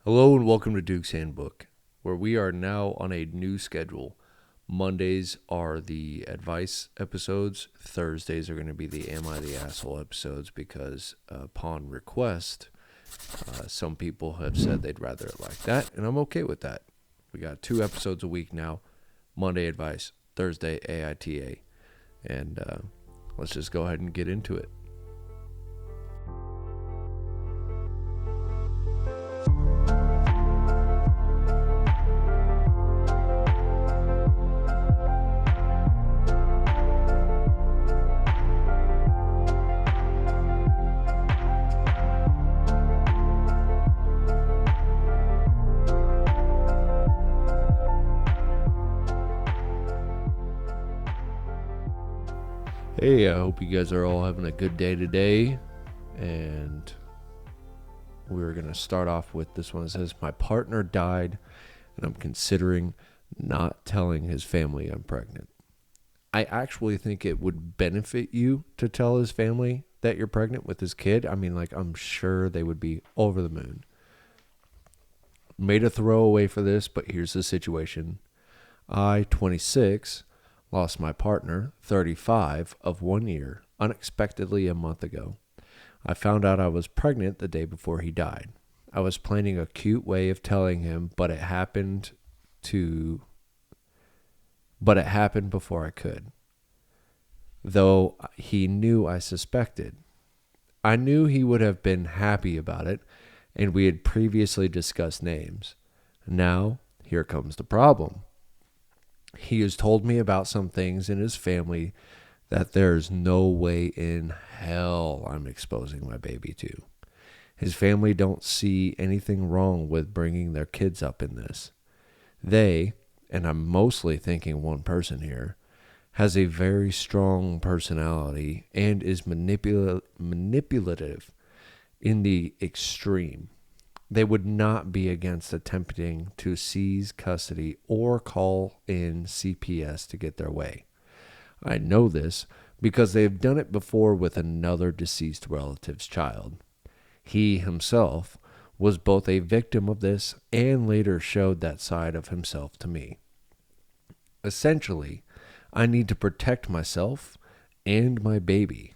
Hello and welcome to Duke's Handbook, where we are now on a new schedule. Mondays are the advice episodes. Thursdays are going to be the Am I the Asshole episodes because upon request, some people have said they'd rather it like that, and I'm okay with that. We got 2 episodes a week now. Monday advice, Thursday AITA, and let's just go ahead and get into it. Hey, I hope you guys are all having a good day today. And we're going to start off with this one that says, my partner died and I'm considering not telling his family I'm pregnant. I actually think it would benefit you to tell his family that you're pregnant with his kid. I mean, I'm sure they would be over the moon. Made a throwaway for this, but here's the situation. I, 26, lost my partner, 35, of 1 year, unexpectedly a month ago. I found out I was pregnant the day before he died. I was planning a cute way of telling him, but it happened before I could. Though he knew I suspected. I knew he would have been happy about it, and we had previously discussed names. Now, here comes the problem. He has told me about some things in his family that there's no way in hell I'm exposing my baby to. His family don't see anything wrong with bringing their kids up in this. They, and I'm mostly thinking one person here, has a very strong personality and is manipulative in the extreme. They would not be against attempting to seize custody or call in CPS to get their way. I know this because they have done it before with another deceased relative's child. He himself was both a victim of this and later showed that side of himself to me. Essentially, I need to protect myself and my baby,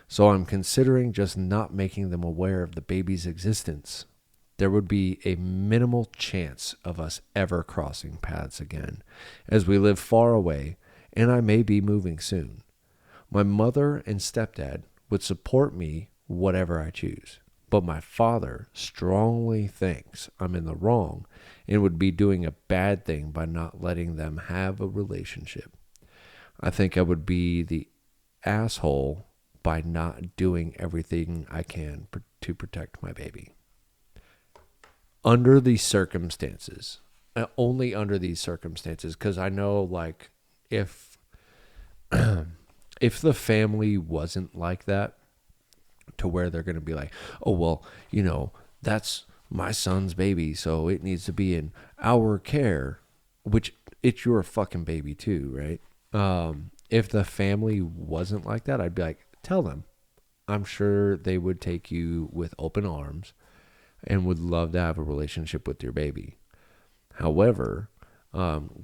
so I'm considering just not making them aware of the baby's existence. There would be a minimal chance of us ever crossing paths again, as we live far away, and I may be moving soon. My mother and stepdad would support me whatever I choose, but my father strongly thinks I'm in the wrong and would be doing a bad thing by not letting them have a relationship. I think I would be the asshole by not doing everything I can to protect my baby. Under these circumstances, only under these circumstances, because I know, if if the family wasn't like that, to where they're going to be like, oh, well, that's my son's baby, so it needs to be in our care, which it's your fucking baby too, right? If the family wasn't like that, I'd be like, tell them. I'm sure they would take you with open arms and would love to have a relationship with your baby. However,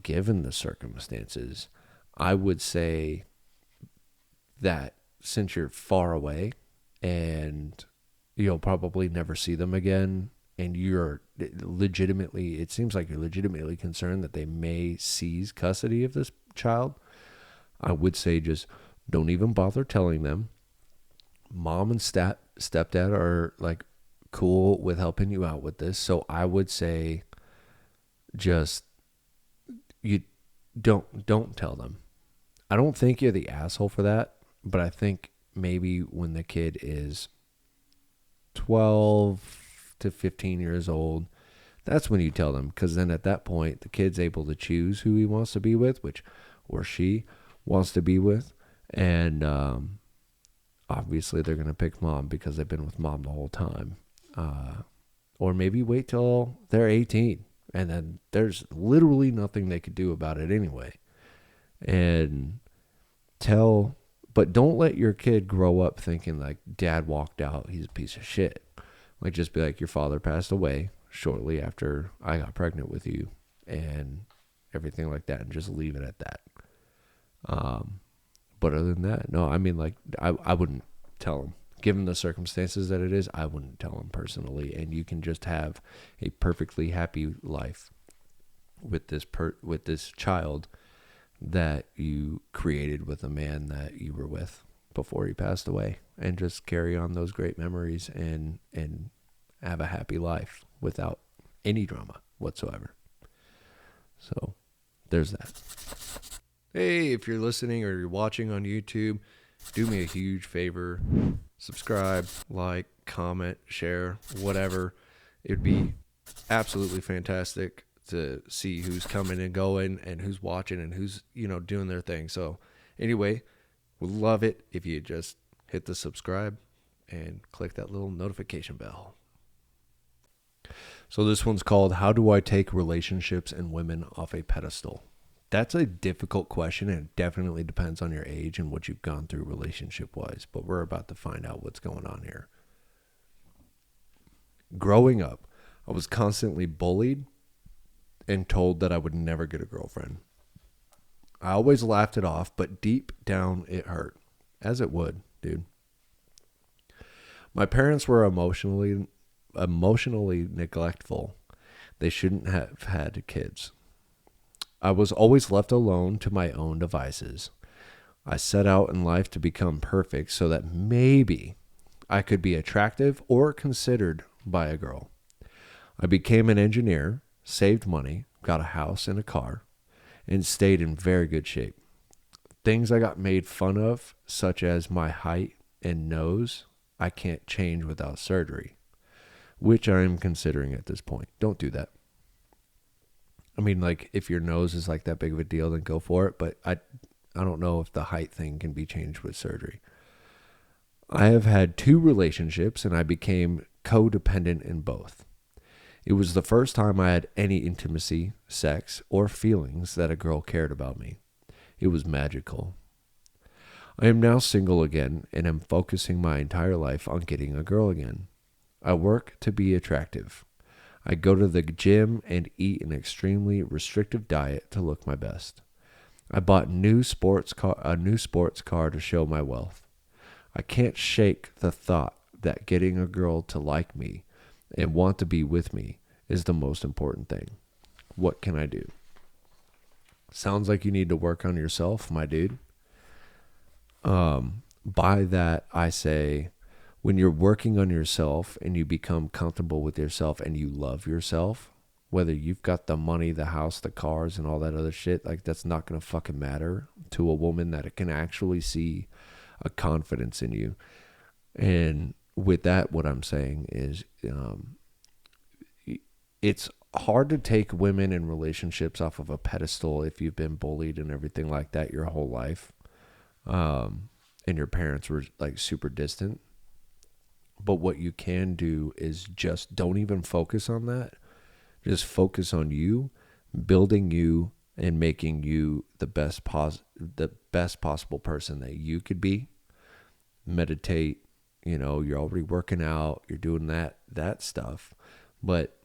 given the circumstances, I would say that since you're far away and you'll probably never see them again, and it seems like you're legitimately concerned that they may seize custody of this child, I would say just don't even bother telling them. Mom and stepdad are cool with helping you out with this, so I would say just you don't tell them. I don't think you're the asshole for that, but I think maybe when the kid is 12 to 15 years old, that's when you tell them, because then at that point the kid's able to choose who he wants to be with, or she wants to be with, and obviously they're going to pick mom because they've been with mom the whole time. Or maybe wait till they're 18 and then there's literally nothing they could do about it anyway. And but don't let your kid grow up thinking dad walked out, he's a piece of shit. Just be like, your father passed away, shortly after I got pregnant with you and everything like that, and just leave it at that. But other than that, no, I mean, like, I wouldn't tell him. Given the circumstances that it is, I wouldn't tell him personally. And you can just have a perfectly happy life with this child that you created with a man that you were with before he passed away, and just carry on those great memories and have a happy life without any drama whatsoever. So there's that. Hey, if you're listening or you're watching on YouTube, do me a huge favor. Subscribe, like, comment, share, whatever. It'd be absolutely fantastic to see who's coming and going and who's watching and who's, doing their thing. So anyway, we'd love it if you just hit the subscribe and click that little notification bell. So this one's called, How Do I Take Relationships and Women Off a Pedestal? That's a difficult question, and it definitely depends on your age and what you've gone through relationship-wise, but we're about to find out what's going on here. Growing up, I was constantly bullied and told that I would never get a girlfriend. I always laughed it off, but deep down it hurt, as it would, dude. My parents were emotionally neglectful. They shouldn't have had kids. I was always left alone to my own devices. I set out in life to become perfect so that maybe I could be attractive or considered by a girl. I became an engineer, saved money, got a house and a car, and stayed in very good shape. Things I got made fun of, such as my height and nose, I can't change without surgery, which I am considering at this point. Don't do that. I mean, like, if your nose is like that big of a deal, then go for it. But I don't know if the height thing can be changed with surgery. I have had 2 relationships, and I became codependent in both. It was the first time I had any intimacy, sex, or feelings that a girl cared about me. It was magical. I am now single again, and am focusing my entire life on getting a girl again. I work to be attractive. I go to the gym and eat an extremely restrictive diet to look my best. I bought a new sports car to show my wealth. I can't shake the thought that getting a girl to like me and want to be with me is the most important thing. What can I do? Sounds like you need to work on yourself, my dude. By that, I say, when you're working on yourself and you become comfortable with yourself and you love yourself, whether you've got the money, the house, the cars, and all that other shit, like, that's not going to fucking matter to a woman that it can actually see a confidence in you. And with that, what I'm saying is, it's hard to take women in relationships off of a pedestal if you've been bullied and everything like that your whole life. And your parents were like super distant. But what you can do is just don't even focus on that. Just focus on you, building you, and making you the best possible person that you could be. Meditate, you're already working out, you're doing that stuff. But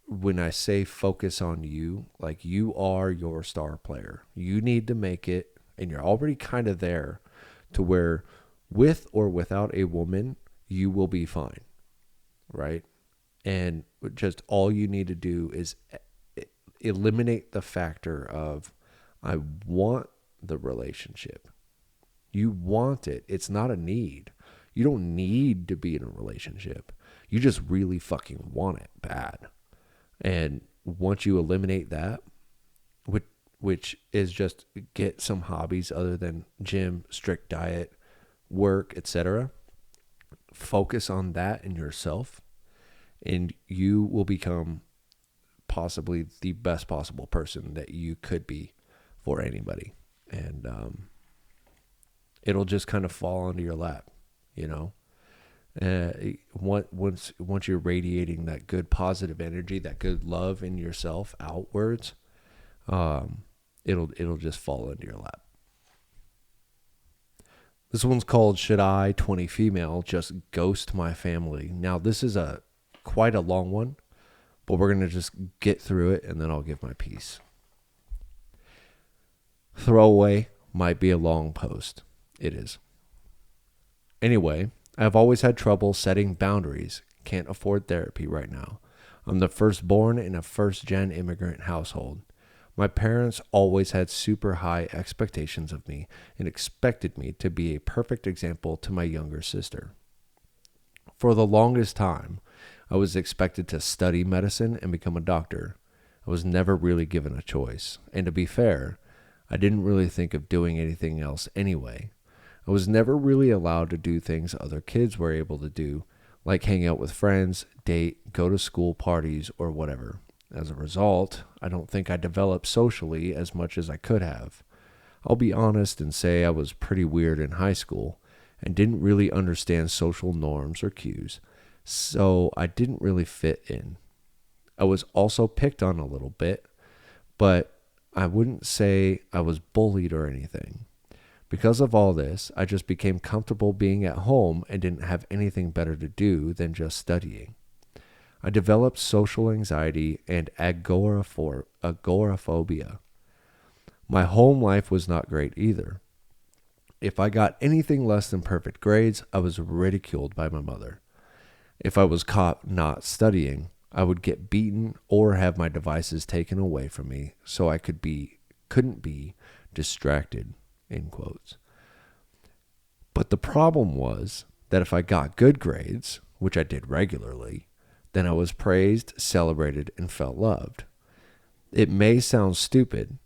when I say focus on you, like, you are your star player. You need to make it, and you're already kind of there to where, with or without a woman, you will be fine, right? And just all you need to do is eliminate the factor of, I want the relationship. You want it. It's not a need. You don't need to be in a relationship. You just really fucking want it bad. And once you eliminate that, which is just get some hobbies other than gym, strict diet, work, etc., focus on that in yourself, and you will become possibly the best possible person that you could be for anybody. And it'll just kind of fall into your lap, once you're radiating that good positive energy, that good love in yourself outwards, it'll just fall into your lap. This one's called, Should I, 20 Female, Just Ghost My Family? Now, this is quite a long one, but we're going to just get through it and then I'll give my piece. Throwaway might be a long post. It is. Anyway, I've always had trouble setting boundaries. Can't afford therapy right now. I'm the firstborn in a first-gen immigrant household. My parents always had super high expectations of me and expected me to be a perfect example to my younger sister. For the longest time, I was expected to study medicine and become a doctor. I was never really given a choice. And to be fair, I didn't really think of doing anything else anyway. I was never really allowed to do things other kids were able to do, like hang out with friends, date, go to school parties, or whatever. As a result, I don't think I developed socially as much as I could have. I'll be honest and say I was pretty weird in high school and didn't really understand social norms or cues, so I didn't really fit in. I was also picked on a little bit, but I wouldn't say I was bullied or anything. Because of all this, I just became comfortable being at home and didn't have anything better to do than just studying. I developed social anxiety and agoraphobia. My home life was not great either. If I got anything less than perfect grades, I was ridiculed by my mother. If I was caught not studying, I would get beaten or have my devices taken away from me so I couldn't be distracted, in quotes. But the problem was that if I got good grades, which I did regularly, then I was praised, celebrated, and felt loved. It may sound stupid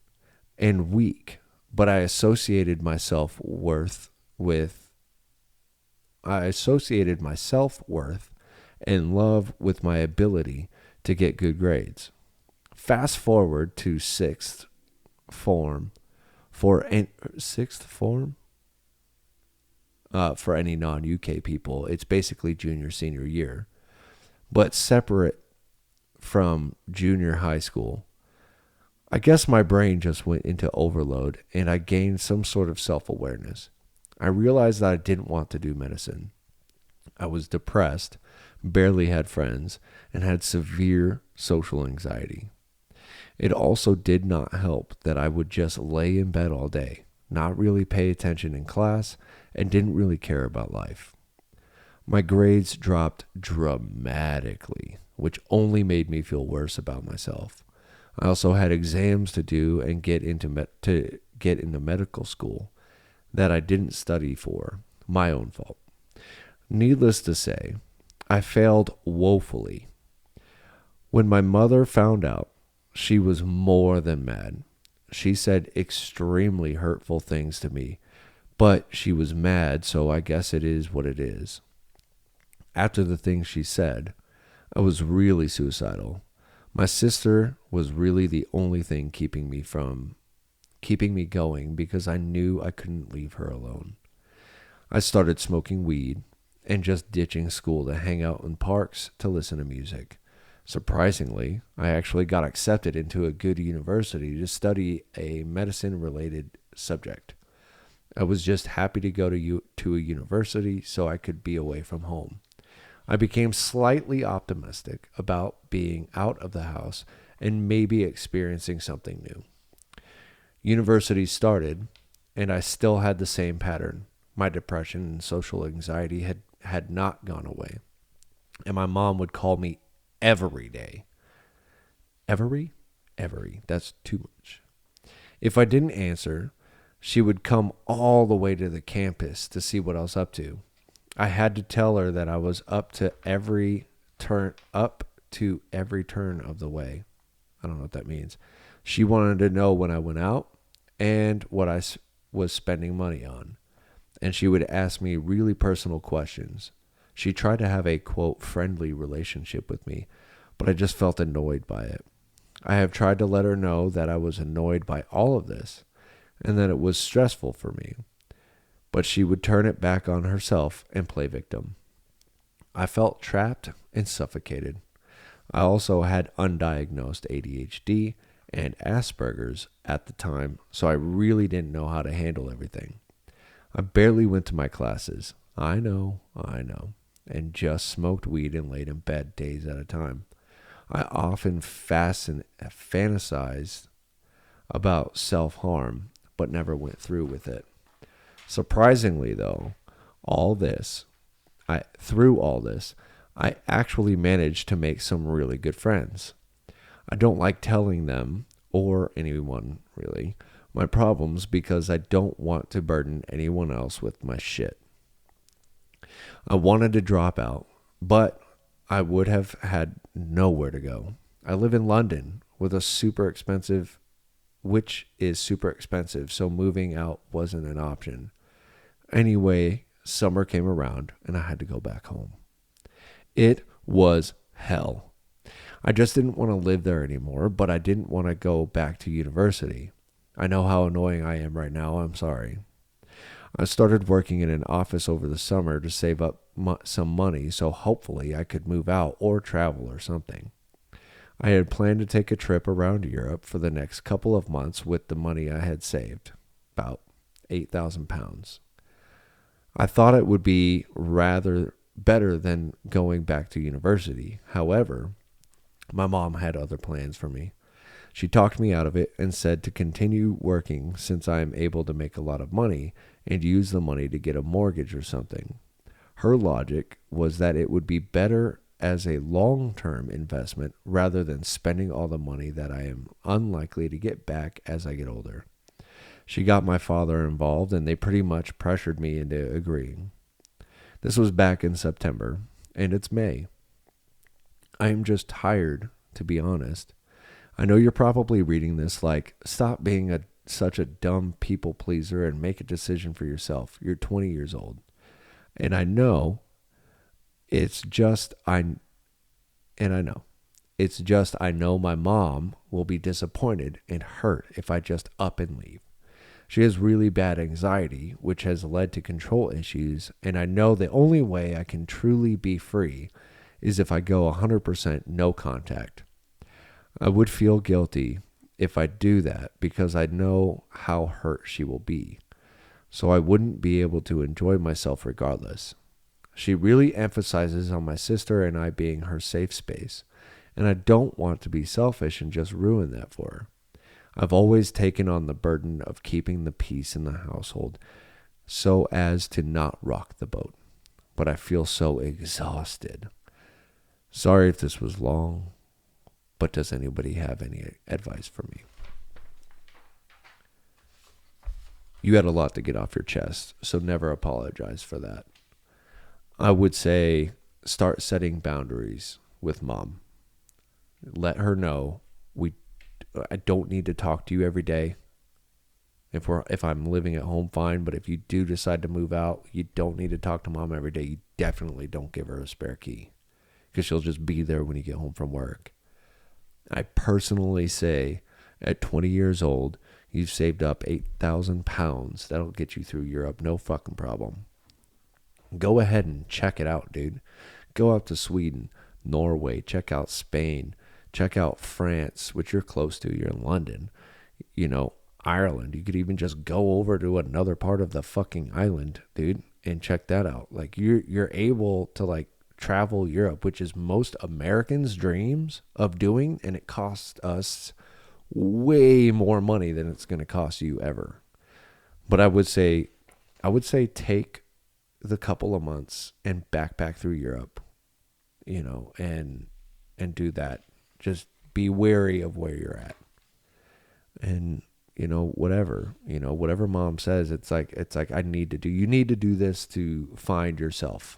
and weak, but I associated my self-worth and love with my ability to get good grades. Fast forward to sixth form for any non-UK people. It's basically junior, senior year, but separate from junior high school. I guess my brain just went into overload and I gained some sort of self-awareness. I realized that I didn't want to do medicine. I was depressed, barely had friends, and had severe social anxiety. It also did not help that I would just lay in bed all day, not really pay attention in class, and didn't really care about life. My grades dropped dramatically, which only made me feel worse about myself. I also had exams to do and get into medical school that I didn't study for. My own fault. Needless to say, I failed woefully. When my mother found out, she was more than mad. She said extremely hurtful things to me, but she was mad, so I guess it is what it is. After the things she said, I was really suicidal. My sister was really the only thing keeping me going because I knew I couldn't leave her alone. I started smoking weed and just ditching school to hang out in parks to listen to music. Surprisingly, I actually got accepted into a good university to study a medicine-related subject. I was just happy to go to a university so I could be away from home. I became slightly optimistic about being out of the house and maybe experiencing something new. University started, and I still had the same pattern. My depression and social anxiety had not gone away. And my mom would call me every day. Every? That's too much. If I didn't answer, she would come all the way to the campus to see what I was up to. I had to tell her that I was up to every turn of the way. I don't know what that means. She wanted to know when I went out and what I was spending money on. And she would ask me really personal questions. She tried to have a, quote, friendly relationship with me, but I just felt annoyed by it. I have tried to let her know that I was annoyed by all of this and that it was stressful for me. But she would turn it back on herself and play victim. I felt trapped and suffocated. I also had undiagnosed ADHD and Asperger's at the time, so I really didn't know how to handle everything. I barely went to my classes. I know, and just smoked weed and laid in bed days at a time. I often fantasized about self-harm, but never went through with it. Surprisingly, though, all this, through all this, I actually managed to make some really good friends. I don't like telling them, or anyone really, my problems because I don't want to burden anyone else with my shit. I wanted to drop out, but I would have had nowhere to go. I live in London with a super expensive, which is super expensive, so moving out wasn't an option. Anyway, summer came around and I had to go back home. It was hell. I just didn't want to live there anymore, but I didn't want to go back to university. I know how annoying I am right now. I'm sorry. I started working in an office over the summer to save up some money so hopefully I could move out or travel or something. I had planned to take a trip around Europe for the next couple of months with the money I had saved, about £8,000. I thought it would be rather better than going back to university. However, my mom had other plans for me. She talked me out of it and said to continue working since I am able to make a lot of money and use the money to get a mortgage or something. Her logic was that it would be better as a long-term investment rather than spending all the money that I am unlikely to get back as I get older. She got my father involved and they pretty much pressured me into agreeing. This was back in September, and it's May. I am just tired, to be honest. I know you're probably reading this like, stop being such a dumb people pleaser and make a decision for yourself. You're 20 years old. And I know it's just, I know. It's just I know my mom will be disappointed and hurt if I just up and leave. She has really bad anxiety, which has led to control issues, and I know the only way I can truly be free is if I go 100% no contact. I would feel guilty if I do that because I know how hurt she will be, so I wouldn't be able to enjoy myself regardless. She really emphasizes on my sister and I being her safe space, and I don't want to be selfish and just ruin that for her. I've always taken on the burden of keeping the peace in the household so as to not rock the boat, but I feel so exhausted. Sorry if this was long, but does anybody have any advice for me? You had a lot to get off your chest, so never apologize for that. I would say start setting boundaries with mom. Let her know I don't need to talk to you every day. If I'm living at home, fine. But if you do decide to move out, you don't need to talk to mom every day. You definitely don't give her a spare key because she'll just be there when you get home from work. I personally say at 20 years old, you've saved up £8,000. That'll get you through Europe. No fucking problem. Go ahead and check it out, dude. Go out to Sweden, Norway, check out Spain, check out France, which you're close to. You're in London. Ireland. You could even just go over to another part of the fucking island, dude, and check that out. Like you're able to like travel Europe, which is most Americans' dreams of doing, and it costs us way more money than it's going to cost you ever. But I would say take the couple of months and backpack through Europe, and do that. Just be wary of where you're at. And, whatever mom says, it's like, you need to do this to find yourself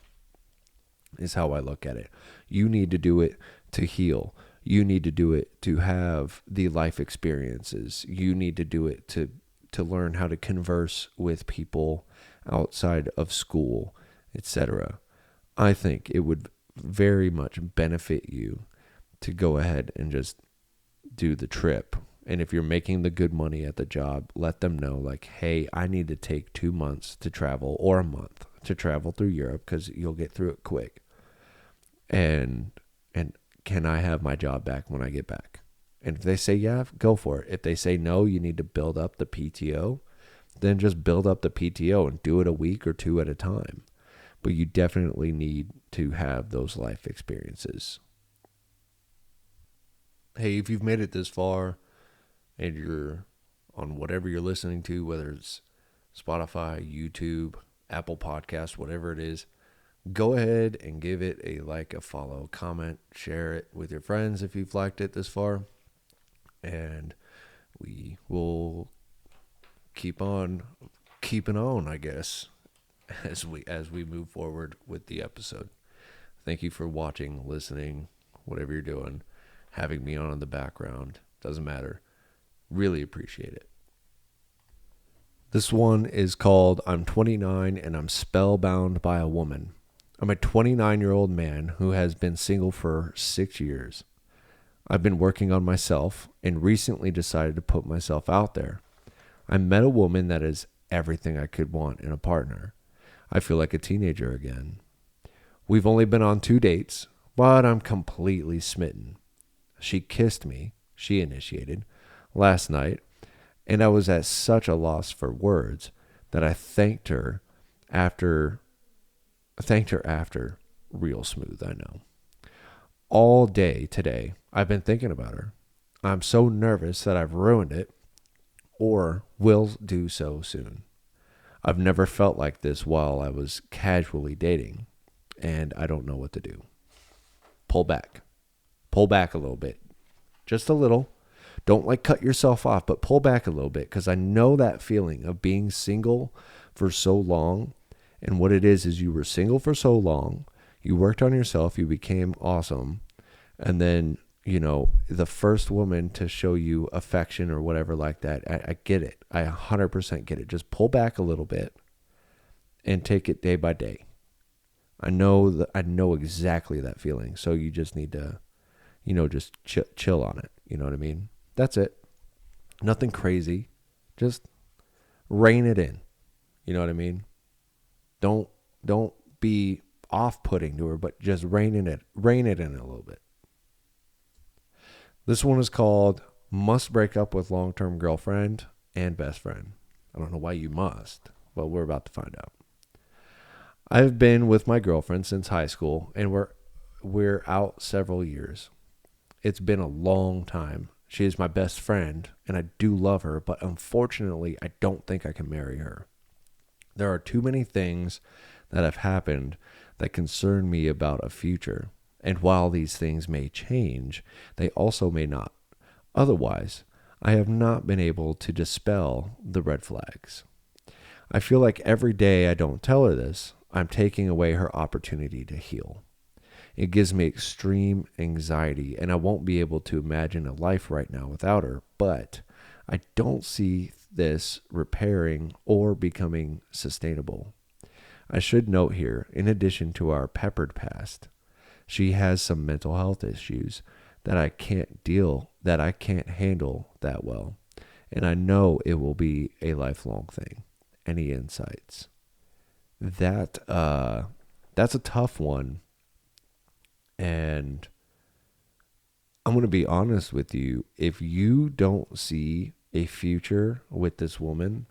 is how I look at it. You need to do it to heal. You need to do it to have the life experiences. You need to do it to learn how to converse with people outside of school, etc. I think it would very much benefit you to go ahead and just do the trip. And if you're making the good money at the job, let them know like, hey, I need to take 2 months to travel or a month to travel through Europe because you'll get through it quick. And can I have my job back when I get back? And if they say yeah, go for it. If they say no, you need to build up the PTO, then just build up the PTO and do it a week or 2 at a time. But you definitely need to have those life experiences. Hey, if you've made it this far and you're on whatever you're listening to, whether it's Spotify, YouTube, Apple Podcasts, whatever it is, go ahead and give it a like, a follow, comment, share it with your friends if you've liked it this far. And we will keep on keeping on, I guess, as we move forward with the episode. Thank you for watching, listening, whatever you're doing, having me on in the background. Doesn't matter. Really appreciate it. This one is called I'm 29 and I'm spellbound by a woman. I'm a 29-year-old man who has been single for 6 years. I've been working on myself and recently decided to put myself out there. I met a woman that is everything I could want in a partner. I feel like a teenager again. We've only been on 2 dates, but I'm completely smitten. She kissed me, she initiated, last night, and I was at such a loss for words that I thanked her after, real smooth, I know. All day today, I've been thinking about her. I'm so nervous that I've ruined it or will do so soon. I've never felt like this while I was casually dating, and I don't know what to do. Pull back. Pull back a little bit. Just a little. Don't like cut yourself off, but pull back a little bit because I know that feeling of being single for so long. And what it is you were single for so long. You worked on yourself. You became awesome. And then, the first woman to show you affection or whatever like that, I get it. I 100% get it. Just pull back a little bit and take it day by day. I know exactly that feeling. So you just need to, just chill on it. You know what I mean? That's it. Nothing crazy. Just rein it in. You know what I mean? Don't be off-putting to her, but just rein it in a little bit. This one is called Must Break Up with Long-Term Girlfriend and Best Friend. I don't know why you must, but we're about to find out. I've been with my girlfriend since high school, and we're out several years. It's been a long time. She is my best friend, and I do love her, but unfortunately, I don't think I can marry her. There are too many things that have happened that concern me about a future. And while these things may change, they also may not. Otherwise, I have not been able to dispel the red flags. I feel like every day I don't tell her this, I'm taking away her opportunity to heal. It gives me extreme anxiety, and I won't be able to imagine a life right now without her, but I don't see this repairing or becoming sustainable. I should note here, in addition to our peppered past, she has some mental health issues that I can't handle that well, and I know it will be a lifelong thing. Any insights? That's a tough one. And I'm going to be honest with you. If you don't see a future with this woman,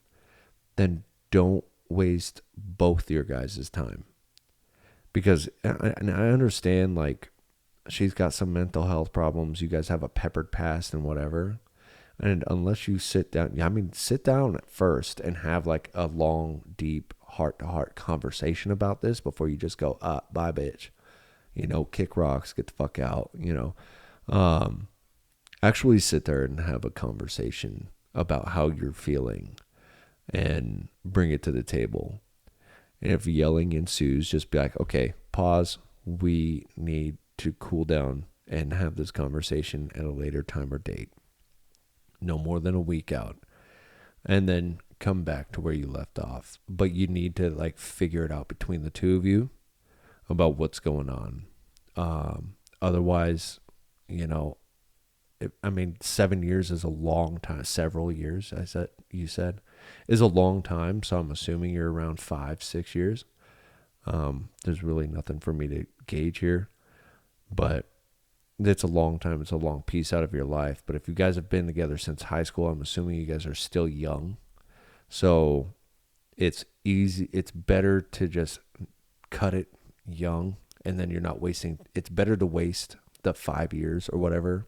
then don't waste both your guys' time. Because, and I understand, like, she's got some mental health problems. You guys have a peppered past and whatever. And unless you sit down at first and have like a long, deep, heart-to-heart conversation about this before you just go, bye, bitch. Kick rocks, get the fuck out, actually sit there and have a conversation about how you're feeling and bring it to the table. And if yelling ensues, just be like, okay, pause. We need to cool down and have this conversation at a later time or date. No more than a week out. And then come back to where you left off. But you need to like figure it out between the two of you about what's going on. Otherwise, 7 years is a long time. Several years, you said, is a long time. So I'm assuming you're around 5-6 years. There's really nothing for me to gauge here, but it's a long time. It's a long piece out of your life. But if you guys have been together since high school, I'm assuming you guys are still young. So it's easy. It's better to just cut it young, and then you're not wasting. It's better to waste the 5 years or whatever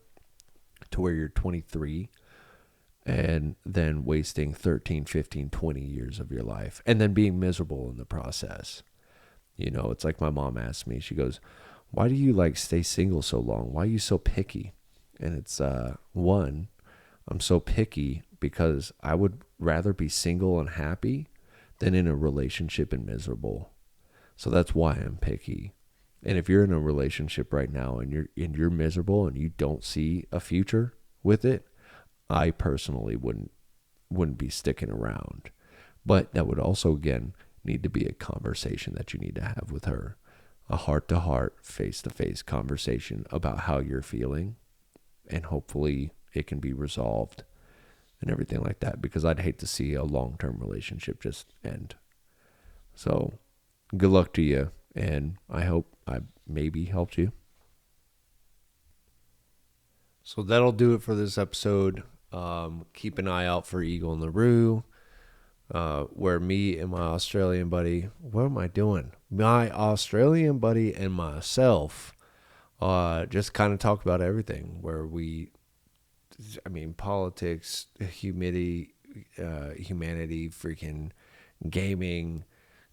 to where you're 23 and then wasting 13, 15, 20 years of your life and then being miserable in the process. You know, it's like my mom asked me, she goes, why do you like stay single so long? Why are you so picky? And it's, one, I'm so picky because I would rather be single and happy than in a relationship and miserable. So that's why I'm picky. And if you're in a relationship right now and you're miserable and you don't see a future with it, I personally wouldn't be sticking around. But that would also again need to be a conversation that you need to have with her. A heart-to-heart, face-to-face conversation about how you're feeling, and hopefully it can be resolved and everything like that, because I'd hate to see a long-term relationship just end. So good luck to you, and I hope I maybe helped you. So that'll do it for this episode. Keep an eye out for Eagle in the Roo, where me and my Australian buddy, what am I doing? My Australian buddy and myself just kind of talk about everything, where politics, humanity, freaking gaming,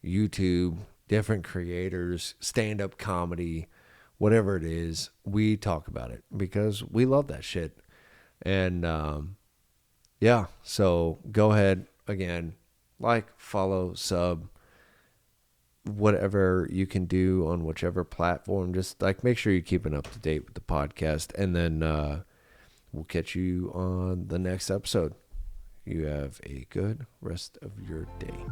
YouTube, different creators, stand-up comedy, whatever it is, we talk about it because we love that shit. And yeah, so go ahead again, like, follow, sub, whatever you can do on whichever platform. Just like make sure you're keeping up to date with the podcast, and then we'll catch you on the next episode. You have a good rest of your day.